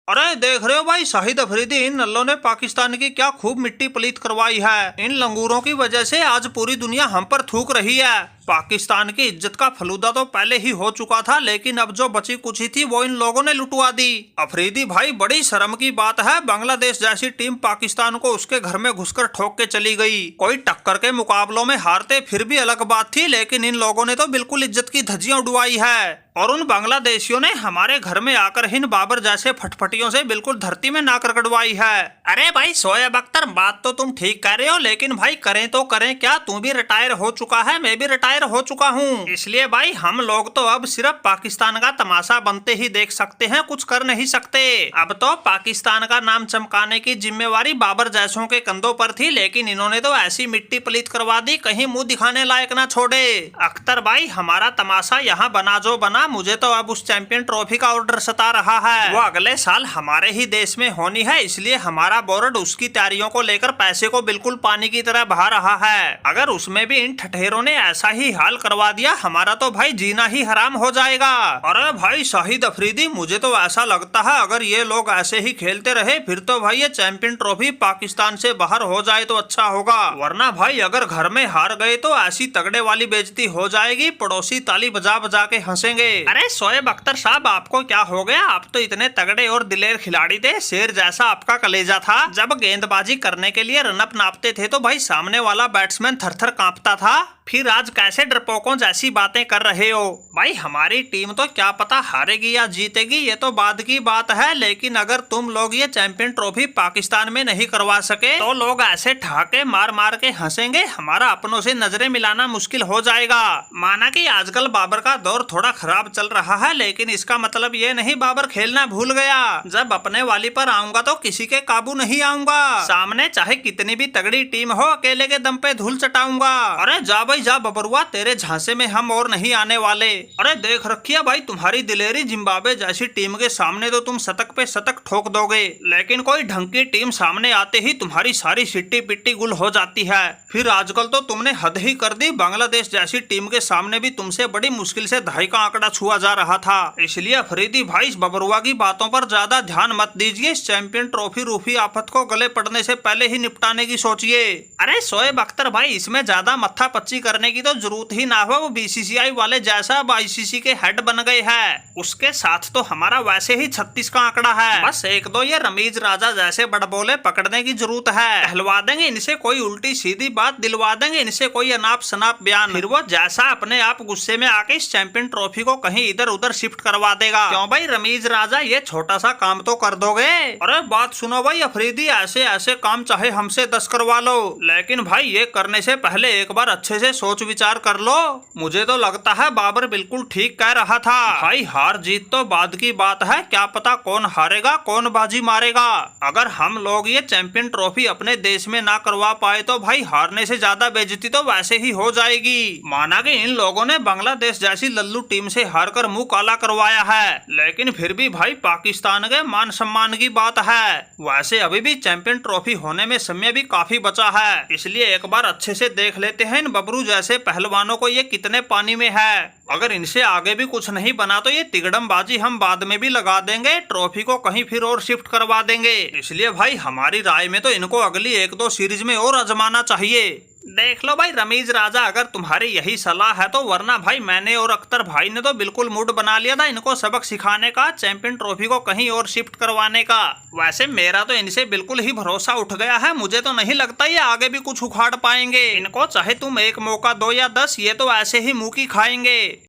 अरे देख रहे हो भाई, शाहिद अफरीदी इन नल्लों ने पाकिस्तान की क्या खूब मिट्टी पलीत करवाई है। इन लंगूरों की वजह से आज पूरी दुनिया हम पर थूक रही है। पाकिस्तान की इज्जत का फलूदा तो पहले ही हो चुका था, लेकिन अब जो बची कुची थी वो इन लोगों ने लुटवा दी। अफरीदी भाई, बड़ी शर्म की बात है, बांग्लादेश जैसी टीम पाकिस्तान को उसके घर में घुसकर ठोक के चली गई। कोई टक्कर के मुकाबलों में हारते फिर भी अलग बात थी, लेकिन इन लोगों ने तो बिल्कुल इज्जत की धज्जियां उड़वाई है। और उन बांग्लादेशियों ने हमारे घर में आकर हिंद बाबर जैसे फटफटियों से बिल्कुल धरती में नाक रगड़वाई है। अरे भाई शोएब अख्तर, बात तो तुम ठीक कह रहे हो, लेकिन भाई करें तो करें क्या, तू भी रिटायर हो चुका है, मैं भी रिटायर हो चुका हूँ। इसलिए भाई हम लोग तो अब सिर्फ पाकिस्तान का तमाशा बनते ही देख सकते हैं, कुछ कर नहीं सकते। अब तो पाकिस्तान का नाम चमकाने की जिम्मेवारी बाबर जैसों के कंधों पर थी, लेकिन इन्होंने तो ऐसी मिट्टी पलीत करवा दी, कहीं मुंह दिखाने लायक ना छोड़े। अख्तर भाई, हमारा तमाशा यहाँ बना जो बना, मुझे तो अब उस चैंपियन ट्रॉफी का ऑर्डर सता रहा है। वो अगले साल हमारे ही देश में होनी है, इसलिए हमारा बोर्ड उसकी तैयारियों को लेकर पैसे को बिल्कुल पानी की तरह बहा रहा है। अगर उसमें भी इन ठठेरों ने ऐसा ही हाल करवा दिया, हमारा तो भाई जीना ही हराम हो जाएगा। अरे भाई शाहिद अफरीदी, मुझे तो ऐसा लगता है अगर ये लोग ऐसे ही खेलते रहे फिर तो भाई ये चैंपियन ट्रॉफी पाकिस्तान से बाहर हो जाए तो अच्छा होगा। वरना भाई अगर घर में हार गए तो ऐसी तगड़े वाली बेइज्जती हो जाएगी, पड़ोसी ताली बजा बजा के हंसेंगे। अरे शोएब अख्तर साहब, आपको क्या हो गया? आप तो इतने तगड़े और दिलेर खिलाड़ी थे, शेर जैसा आपका कलेजा था। जब गेंदबाजी करने के लिए रनअप नापते थे तो भाई सामने वाला बैट्समैन थर-थर कांपता था, फिर आज कैसे डरपोकों जैसी बातें कर रहे हो? भाई हमारी टीम तो क्या पता हारेगी या जीतेगी, ये तो बाद की बात है, लेकिन अगर तुम लोग ये चैंपियन ट्रॉफी पाकिस्तान में नहीं करवा सके तो लोग ऐसे ठहाके मार मार के हंसेंगे, हमारा अपनों से नजरें मिलाना मुश्किल हो जाएगा। माना कि आजकल बाबर का दौर थोड़ा खराब चल रहा है, लेकिन इसका मतलब ये नहीं बाबर खेलना भूल गया। जब अपने वाली पर आऊंगा तो किसी के काबू नहीं आऊंगा, सामने चाहे कितनी भी तगड़ी टीम हो, अकेले के दम पे धूल चटाऊंगा। अरे जा भाई जा बबरुआ, तेरे झांसे में हम और नहीं आने वाले। अरे देख रखिए भाई, तुम्हारी दिलेरी जिम्बाब्वे जैसी टीम के सामने तो तुम शतक पे शतक ठोक दोगे, लेकिन कोई ढंग की टीम सामने आते ही तुम्हारी सारी सिट्टी पिट्टी गुल हो जाती है। फिर आजकल तो तुमने हद ही कर दी, बांग्लादेश जैसी टीम के सामने भी तुमसे बड़ी मुश्किल से 2.5 का आंकड़ा छुआ जा रहा था। इसलिए अफरीदी भाई, इस बबरुआ की बातों पर ज्यादा ध्यान मत दीजिए, इस चैंपियन ट्रॉफी रूफी आफत को गले पड़ने से पहले ही निपटाने की सोचिए। अरे शोएब अख्तर भाई, इसमें ज्यादा मत्था पच्ची करने की तो जरूरत ही ना हो, वो बीसीसीआई वाले जैसा अब आईसीसी के हेड बन गए हैं, उसके साथ तो हमारा वैसे ही 36 का आंकड़ा है। बस एक दो ये रमीज राजा जैसे बड़बोले पकड़ने की जरूरत है, कहलवा देंगे इनसे कोई उल्टी सीधी बात, दिलवा देंगे इनसे कोई अनाप शनाप बयान, फिर वो जैसा अपने आप गुस्से में आके इस चैंपियन ट्रॉफी को कहीं इधर उधर शिफ्ट करवा देगा। क्यों भाई रमीज राजा, ये छोटा सा काम तो कर दोगे? अरे बात सुनो भाई अफरीदी, ऐसे ऐसे काम चाहे हमसे 10 करवा लो, लेकिन भाई ये करने से पहले एक बार अच्छे से सोच विचार कर लो। मुझे तो लगता है बाबर बिल्कुल ठीक कह रहा था। भाई हार जीत तो बाद की बात है, क्या पता कौन हारेगा कौन बाजी मारेगा। अगर हम लोग ये चैंपियन ट्रॉफी अपने देश में ना करवा पाए तो भाई हारने से ज्यादा बेइज्जती तो वैसे ही हो जाएगी। माना कि इन लोगों ने बांग्लादेश जैसी लल्लू टीम से हारकर मुंह काला करवाया है, लेकिन फिर भी भाई पाकिस्तान के मान सम्मान की बात है। वैसे अभी भी चैंपियन ट्रॉफी होने में समय भी काफी बचा है, इसलिए एक बार अच्छे से देख लेते हैं इन बबरू जैसे पहलवानों को ये कितने पानी में है। अगर इनसे आगे भी कुछ नहीं बना तो ये तिगड़म बाजी हम बाद में भी लगा देंगे, ट्रॉफी को कहीं फिर और शिफ्ट करवा देंगे। इसलिए भाई हमारी राय में तो इनको अगली 1-2 सीरीज में और आजमाना चाहिए। देख लो भाई रमीज राजा, अगर तुम्हारी यही सलाह है तो, वरना भाई मैंने और अख्तर भाई ने तो बिल्कुल मूड बना लिया था इनको सबक सिखाने का, चैंपियन ट्रॉफी को कहीं और शिफ्ट करवाने का। वैसे मेरा तो इनसे बिल्कुल ही भरोसा उठ गया है, मुझे तो नहीं लगता ये आगे भी कुछ उखाड़ पाएंगे। इनको चाहे तुम एक मौका दो या 10, ये तो ऐसे ही मुंह की खाएंगे।